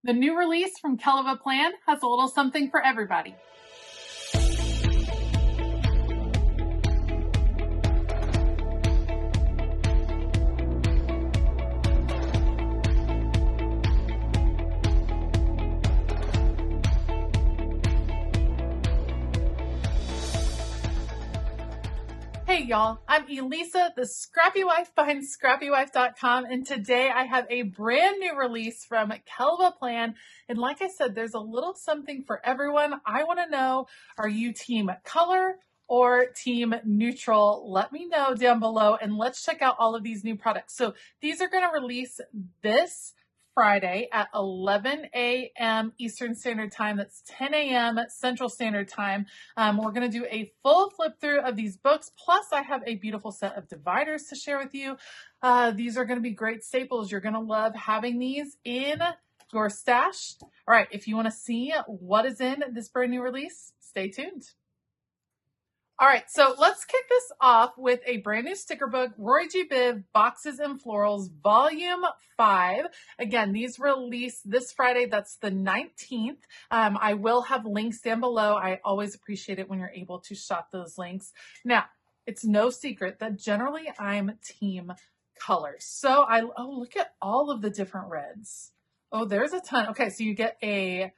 The new release from Kellofaplan has a little something for everybody. Hey y'all, I'm Elisa, the Scrappy Wife behind ScrappyWife.com, and today I have a brand new release from Kellofaplan. And like I said, there's a little something for everyone. I want to know, are you team color or team neutral? Let me know down below, and let's check out all of these new products. So these are going to release this Friday at 11 a.m. Eastern Standard Time. That's 10 a.m. Central Standard Time. We're going to do a full flip through of these books. Plus, I have a beautiful set of dividers to share with you. These are going to be great staples. You're going to love having these in your stash. All right, if you want to see what is in this brand new release, stay tuned. All right, so let's kick this off with a brand new sticker book, Roy G. Biv Boxes and Florals, Volume 5. Again, these release this Friday. That's the 19th. I will have links down below. I always appreciate it when you're able to shop those links. Now, it's no secret that generally I'm team colors. So look at all of the different reds. Oh, there's a ton. Okay, so you get a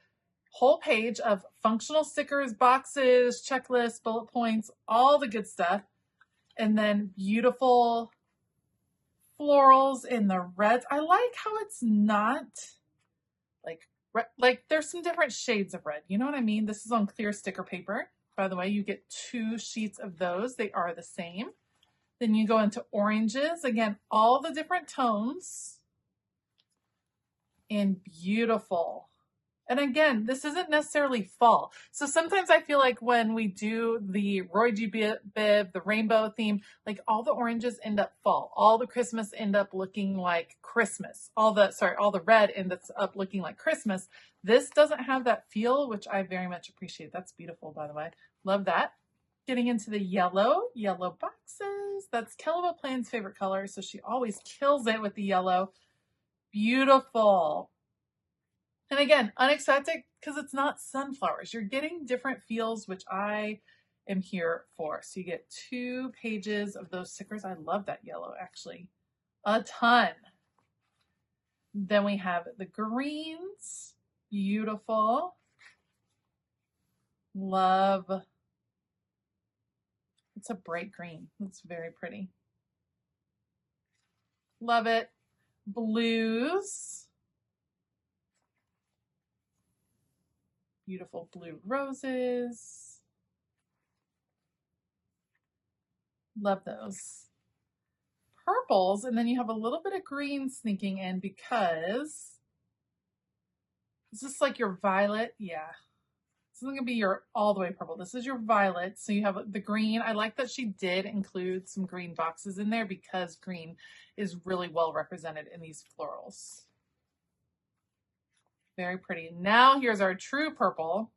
whole page of functional stickers, boxes, checklists, bullet points, all the good stuff. And then beautiful florals in the reds. I like how it's not like red, like there's some different shades of red. You know what I mean? This is on clear sticker paper. By the way, you get 2 sheets of those. They are the same. Then you go into oranges. Again, all the different tones. And beautiful. And again, this isn't necessarily fall. So sometimes I feel like when we do the Roy G. Biv, the rainbow theme, like all the oranges end up fall. All the Christmas end up looking like Christmas. All the red ends up looking like Christmas. This doesn't have that feel, which I very much appreciate. That's beautiful, by the way. Love that. Getting into the yellow boxes. That's Kellofaplan's favorite color, so she always kills it with the yellow. Beautiful. And again, unexpected because it's not sunflowers. You're getting different feels, which I am here for. So you get 2 pages of those stickers. I love that yellow, actually. A ton. Then we have the greens. Beautiful. Love. It's a bright green. It's very pretty. Love it. Blues. Beautiful blue roses. Love those. Purples, and then you have a little bit of green sneaking in because is this like your violet? Yeah. This isn't going to be your all the way purple. This is your violet. So you have the green. I like that she did include some green boxes in there because green is really well represented in these florals. Very pretty. Now here's our true purple.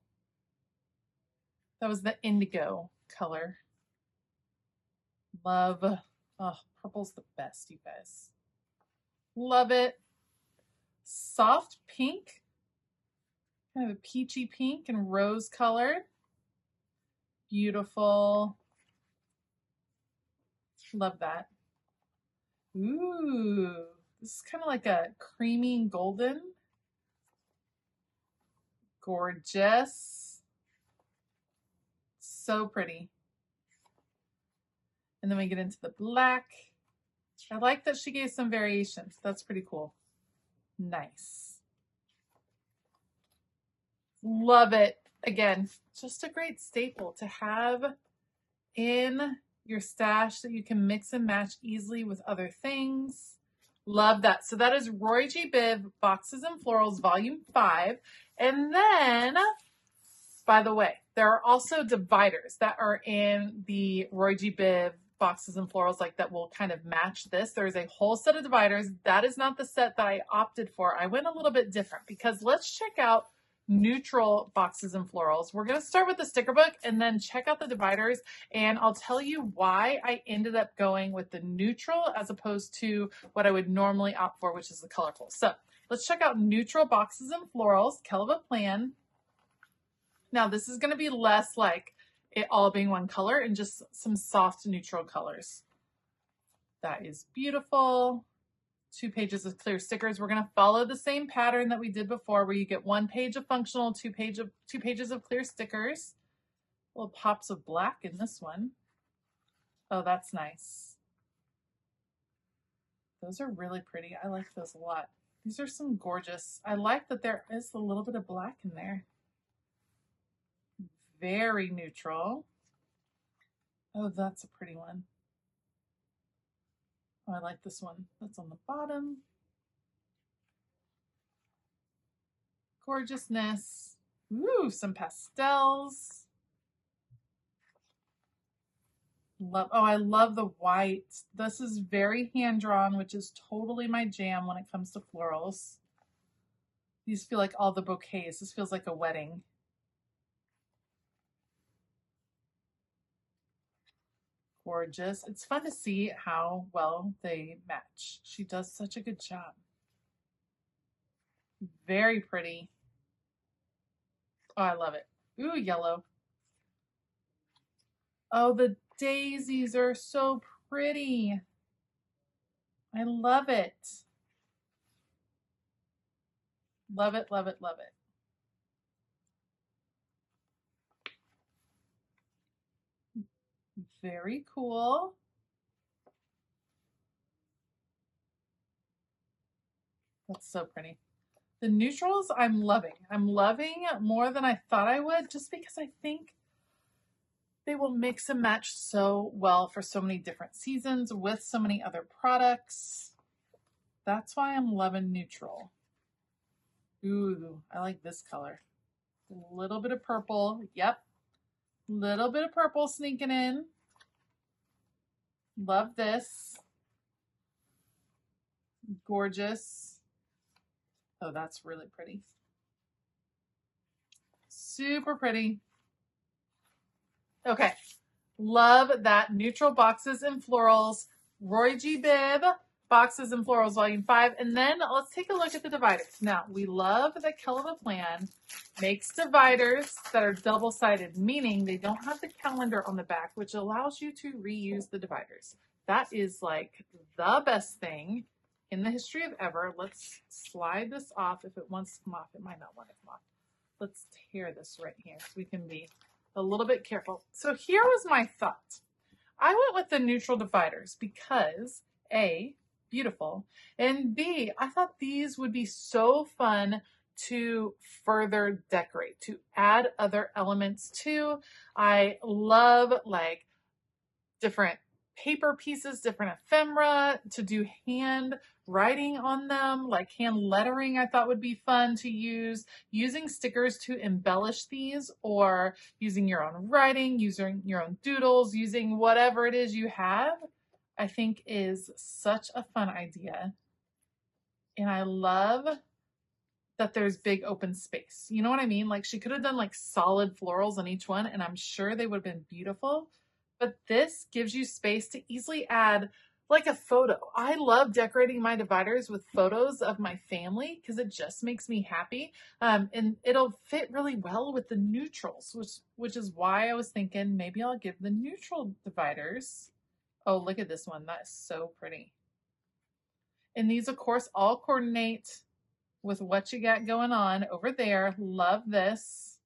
That was the indigo color. Love. Oh, purple's the best, you guys. Love it. Soft pink. Kind of a peachy pink and rose colored. Beautiful. Love that. Ooh, this is kind of like a creamy golden. Gorgeous. So pretty. And then we get into the black. I like that she gave some variations. That's pretty cool. Nice. Love it. Again, just a great staple to have in your stash that you can mix and match easily with other things. Love that. So that is Roy G. Biv Boxes and Florals Volume 5. And then, by the way, there are also dividers that are in the Roy G. Biv Boxes and Florals like that will kind of match this. There's a whole set of dividers. That is not the set that I opted for. I went a little bit different because let's check out neutral boxes and florals. We're going to start with the sticker book and then check out the dividers, and I'll tell you why I ended up going with the neutral as opposed to what I would normally opt for, which is the colorful. So Let's check out neutral boxes and florals, Kellofaplan. Now this is going to be less like it all being one color and just some soft neutral colors. That is beautiful. 2 pages of clear stickers. We're going to follow the same pattern that we did before, where you get 1 page of functional, 2 pages of clear stickers. Little pops of black in this one. Oh, that's nice. Those are really pretty. I like those a lot. These are some gorgeous. I like that there is a little bit of black in there. Very neutral. Oh, that's a pretty one. Oh, I like this one. That's on the bottom. Gorgeousness. Ooh, some pastels. Love, oh, I love the white. This is very hand-drawn, which is totally my jam when it comes to florals. These feel like all the bouquets. This feels like a wedding. Gorgeous. It's fun to see how well they match. She does such a good job. Very pretty. Oh, I love it. Ooh, yellow. Oh, the daisies are so pretty. I love it. Love it, love it, love it. Very cool. That's so pretty. The neutrals I'm loving. I'm loving more than I thought I would, just because I think they will mix and match so well for so many different seasons with so many other products. That's why I'm loving neutral. Ooh, I like this color. A little bit of purple. Yep. Little bit of purple sneaking in. Love this. Gorgeous. Oh, that's really pretty. Super pretty. Okay. Love that neutral boxes and florals. Roy G. Biv, Boxes and Florals Volume 5. And then let's take a look at the dividers. Now, we love that Kellofaplan makes dividers that are double-sided, meaning they don't have the calendar on the back, which allows you to reuse the dividers. That is like the best thing in the history of ever. Let's slide this off. If it wants to come off, it might not want to come off. Let's tear this right here so we can be a little bit careful. So here was my thought. I went with the neutral dividers because A, beautiful, and B, I thought these would be so fun to further decorate, to add other elements to. I love like different paper pieces, different ephemera, to do hand writing on them, like hand lettering I thought would be fun to use, using stickers to embellish these, or using your own writing, using your own doodles, using whatever it is you have, I think is such a fun idea. And I love that there's big open space. You know what I mean? Like she could have done like solid florals on each one and I'm sure they would have been beautiful. But this gives you space to easily add like a photo. I love decorating my dividers with photos of my family because it just makes me happy. And it'll fit really well with the neutrals, which is why I was thinking maybe I'll give the neutral dividers. Oh, look at this one. That is so pretty. And these, of course, all coordinate with what you got going on over there. Love this.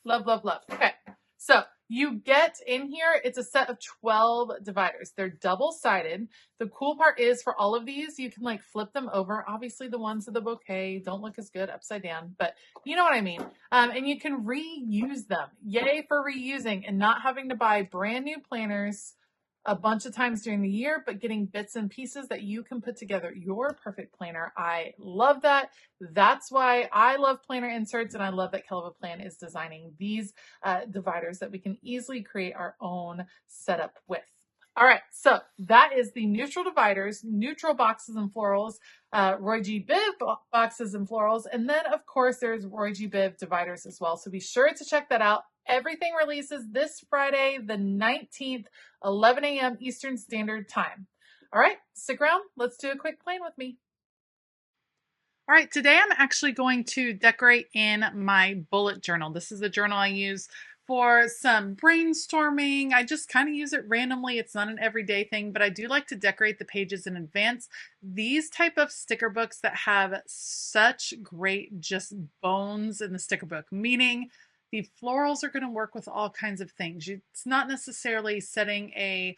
Love, love, love. Okay, so you get in here, it's a set of 12 dividers. They're double-sided. The cool part is for all of these, you can like flip them over. Obviously the ones of the bouquet don't look as good upside down, but you know what I mean. And you can reuse them. Yay for reusing and not having to buy brand new planners a bunch of times during the year, but getting bits and pieces that you can put together your perfect planner. I love that. That's why I love planner inserts, and I love that Kellofaplan is designing these dividers that we can easily create our own setup with. All right, so that is the neutral dividers, neutral boxes and florals, Roy G. Biv boxes and florals, and then of course there's Roy G. Biv dividers as well. So be sure to check that out. Everything releases this Friday, the 19th, 11 a.m. Eastern Standard Time. All right, stick around. Let's do a quick plan with me. All right, today I'm actually going to decorate in my bullet journal. This is the journal I use for some brainstorming. I just kind of use it randomly. It's not an everyday thing, but I do like to decorate the pages in advance. These type of sticker books that have such great just bones in the sticker book, meaning the florals are going to work with all kinds of things. It's not necessarily setting a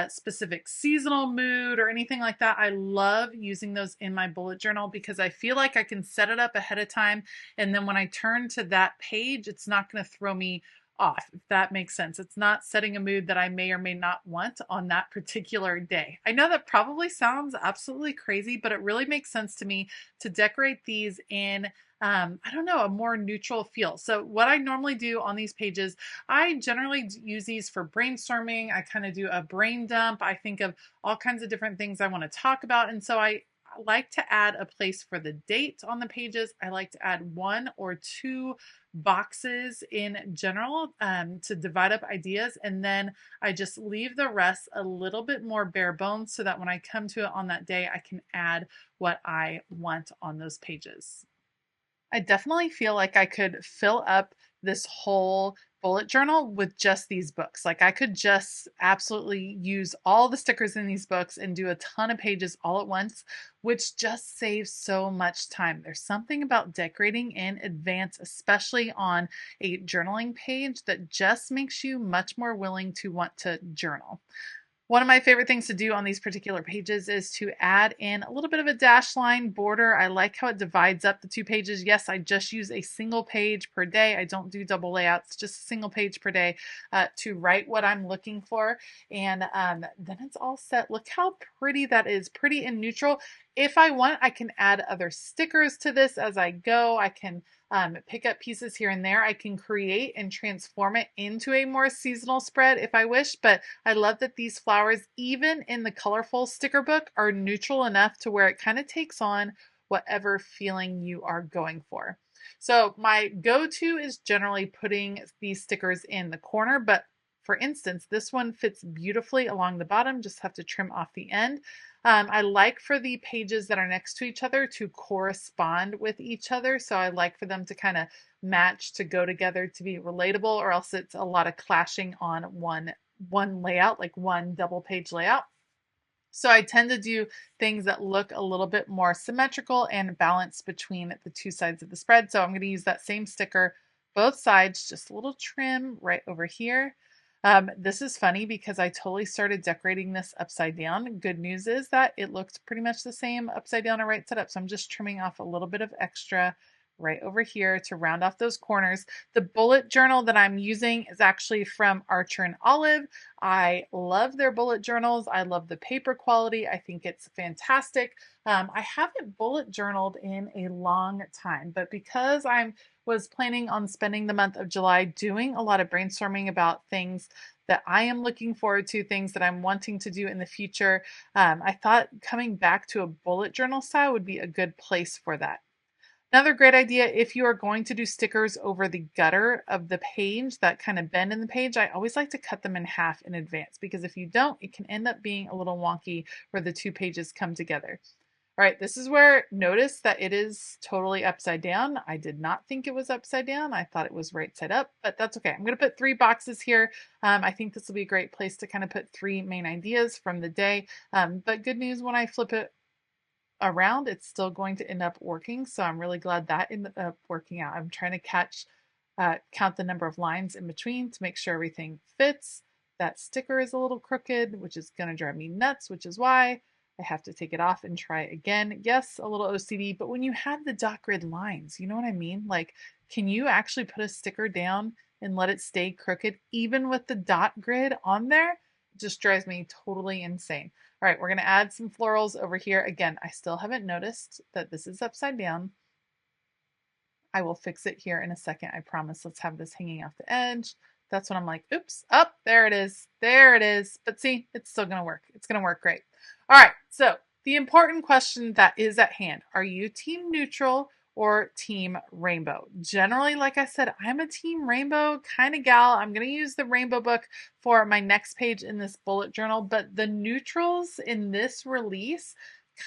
specific seasonal mood or anything like that. I love using those in my bullet journal because I feel like I can set it up ahead of time. And then when I turn to that page, it's not going to throw me off, if that makes sense. It's not setting a mood that I may or may not want on that particular day. I know that probably sounds absolutely crazy, but it really makes sense to me to decorate these in I don't know, a more neutral feel. So what I normally do on these pages, I generally use these for brainstorming. I kind of do a brain dump. I think of all kinds of different things I want to talk about. And so I like to add a place for the date on the pages. I like to add 1 or 2 boxes in general to divide up ideas. And then I just leave the rest a little bit more bare bones so that when I come to it on that day, I can add what I want on those pages. I definitely feel like I could fill up this whole bullet journal with just these books. Like I could just absolutely use all the stickers in these books and do a ton of pages all at once, which just saves so much time. There's something about decorating in advance, especially on a journaling page, that just makes you much more willing to want to journal. One of my favorite things to do on these particular pages is to add in a little bit of a dash line border. I like how it divides up the 2 pages. Yes, I just use a single page per day. I don't do double layouts, just a single page per day to write what I'm looking for. And then it's all set. Look how pretty that is, pretty and neutral. If I want, I can add other stickers to this as I go. I can pick up pieces here and there. I can create and transform it into a more seasonal spread if I wish, but I love that these flowers, even in the colorful sticker book, are neutral enough to where it kind of takes on whatever feeling you are going for. So my go-to is generally putting these stickers in the corner, but for instance, this one fits beautifully along the bottom, just have to trim off the end. I like for the pages that are next to each other to correspond with each other. So I like for them to kind of match, to go together, to be relatable, or else it's a lot of clashing on one layout, like one double page layout. So I tend to do things that look a little bit more symmetrical and balanced between the 2 sides of the spread. So I'm going to use that same sticker, both sides, just a little trim right over here. This is funny because I totally started decorating this upside down. Good news is that it looked pretty much the same upside down or right side up. So I'm just trimming off a little bit of extra right over here to round off those corners. The bullet journal that I'm using is actually from Archer and Olive. I love their bullet journals. I love the paper quality. I think it's fantastic. I haven't bullet journaled in a long time, but because I was planning on spending the month of July doing a lot of brainstorming about things that I am looking forward to, things that I'm wanting to do in the future, I thought coming back to a bullet journal style would be a good place for that. Another great idea, if you are going to do stickers over the gutter of the page, that kind of bend in the page, I always like to cut them in half in advance, because if you don't, it can end up being a little wonky where the 2 pages come together. All right, this is where, notice that it is totally upside down. I did not think it was upside down. I thought it was right side up, but that's okay. I'm going to put 3 boxes here. I think this will be a great place to kind of put 3 main ideas from the day. But good news, when I flip it around, it's still going to end up working. So I'm really glad that ended up working out. I'm trying to count the number of lines in between to make sure everything fits. That sticker is a little crooked, which is going to drive me nuts, which is why I have to take it off and try again. Yes, a little OCD, but when you have the dot grid lines, you know what I mean? Like, can you actually put a sticker down and let it stay crooked even with the dot grid on there? It just drives me totally insane. All right, we're going to add some florals over here. Again, I still haven't noticed that this is upside down. I will fix it here in a second, I promise. Let's have this hanging off the edge. That's when I'm like, oops, up, there it is. There it is. But see, it's still going to work. It's going to work great. All right, so the important question that is at hand, are you team neutral or team rainbow? Generally, like I said, I'm a team rainbow kind of gal. I'm going to use the rainbow book for my next page in this bullet journal, but the neutrals in this release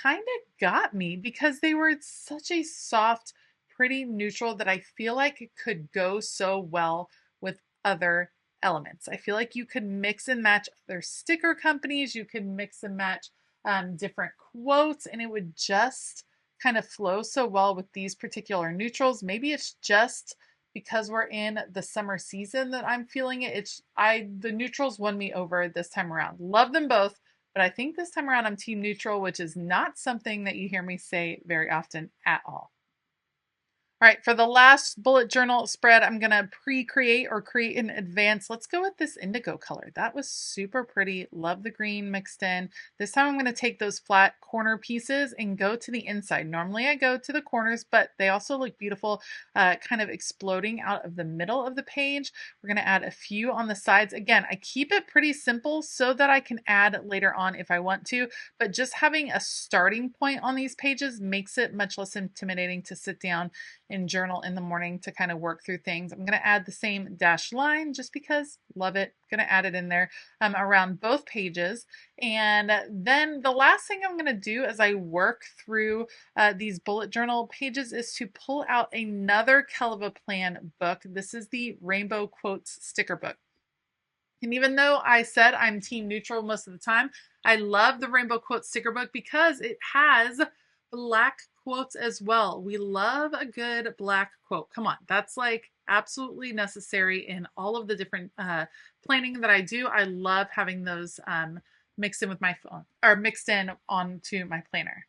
kind of got me because they were such a soft, pretty neutral that I feel like it could go so well with other elements. I feel like you could mix and match other sticker companies, you could mix and match different quotes, and it would just kind of flow so well with these particular neutrals. Maybe it's just because we're in the summer season that I'm feeling it. The neutrals won me over this time around. Love them both, but I think this time around I'm team neutral, which is not something that you hear me say very often at all. All right, for the last bullet journal spread, I'm going to pre-create or create in advance. Let's go with this indigo color. That was super pretty. Love the green mixed in. This time I'm going to take those flat corner pieces and go to the inside. Normally I go to the corners, but they also look beautiful, kind of exploding out of the middle of the page. We're going to add a few on the sides. Again, I keep it pretty simple so that I can add later on if I want to, but just having a starting point on these pages makes it much less intimidating to sit down and journal in the morning to kind of work through things. I'm going to add the same dashed line just because, love it. I'm going to add it in there around both pages. And then the last thing I'm going to do as I work through these bullet journal pages is to pull out another Kellofaplan book. This is the Rainbow Quotes sticker book. And even though I said I'm team neutral most of the time, I love the Rainbow Quotes sticker book because it has black quotes as well. We love a good black quote. Come on, that's like absolutely necessary in all of the different planning that I do. I love having those mixed in with my phone or mixed in onto my planner.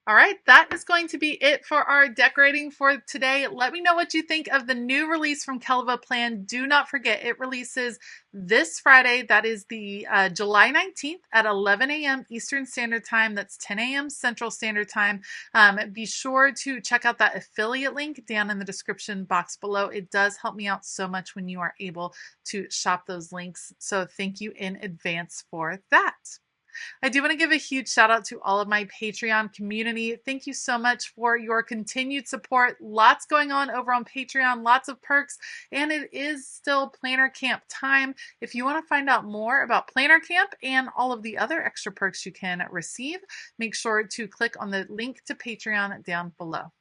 All right, that is going to be it for our decorating for today. Let me know what you think of the new release from Kellofaplan. Do not forget, it releases this Friday. That is the July 19th at 11 a.m. Eastern Standard Time. That's 10 a.m. Central Standard Time. Be sure to check out that affiliate link down in the description box below. It does help me out so much when you are able to shop those links. So thank you in advance for that. I do want to give a huge shout out to all of my Patreon community. Thank you so much for your continued support. Lots going on over on Patreon, lots of perks, and it is still Planner Camp time. If you want to find out more about Planner Camp and all of the other extra perks you can receive, make sure to click on the link to Patreon down below.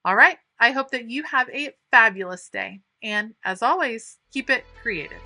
All right, I hope that you have a fabulous day, and as always, keep it creative.